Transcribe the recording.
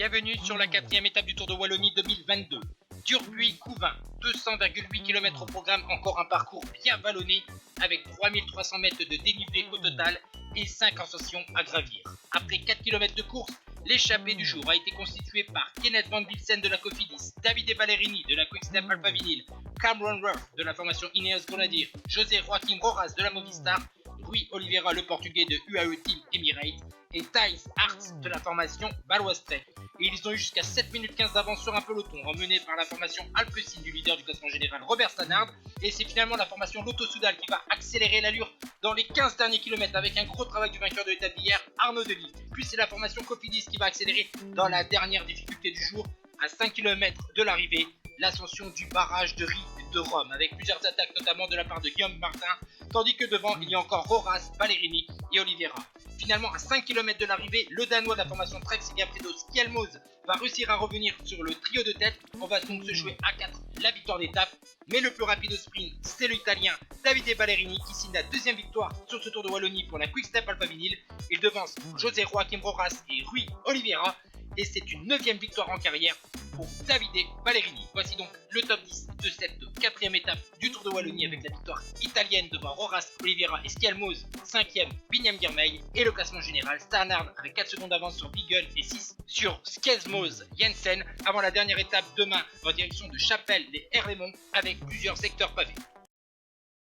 Bienvenue sur la 4ème étape du Tour de Wallonie 2022. Durbuy-Couvin, 200,8 km au programme, encore un parcours bien vallonné avec 3300 mètres de dénivelé au total et 5 ascensions à gravir. Après 4 km de course, l'échappée du jour a été constituée par Kenneth Van Bilsen de la Cofidis, Davide Ballerini de la Quick-Step Alpha Vinyl, Cameron Worth de la formation Ineos Grenadier, José Joaquim Rojas de la Movistar, Rui Oliveira le portugais de UAE Team Emirates et Thijs Arts de la formation Baloise Trek. Et ils ont eu jusqu'à 7 minutes 15 d'avance sur un peloton emmené par la formation Alpecin du leader du classement général Robert Stannard. Et c'est finalement la formation Lotto Soudal qui va accélérer l'allure dans les 15 derniers kilomètres avec un gros travail du vainqueur de l'étape d'hier, Arnaud Delis. Puis c'est la formation Cofidis qui va accélérer dans la dernière difficulté du jour à 5 km de l'arrivée, l'ascension du barrage de Rie de Rome avec plusieurs attaques notamment de la part de Guillaume Martin, tandis que devant il y a encore Roras, Ballerini et Oliveira. Finalement, à 5 km de l'arrivée, le Danois de la formation Trek Segafredo Skjelmose va réussir à revenir sur le trio de tête. On va donc se jouer à 4 la victoire d'étape. Mais le plus rapide au sprint, c'est l'Italien Davide Ballerini qui signe la deuxième victoire sur ce Tour de Wallonie pour la Quick-Step Alpha Vinyl. Il devance José Joaquim Rojas et Rui Oliveira. Et c'est une 9ème victoire en carrière pour Davide Ballerini. Voici donc le top 10 de cette 4ème étape du Tour de Wallonie avec la victoire italienne devant Roras, Oliveira et Skjelmose, 5ème Biniam Girmay et le classement général Stannard avec 4 secondes d'avance sur Beagle et 6 sur Skjelmose Jensen avant la dernière étape demain en direction de Chapelle des Herlémont avec plusieurs secteurs pavés.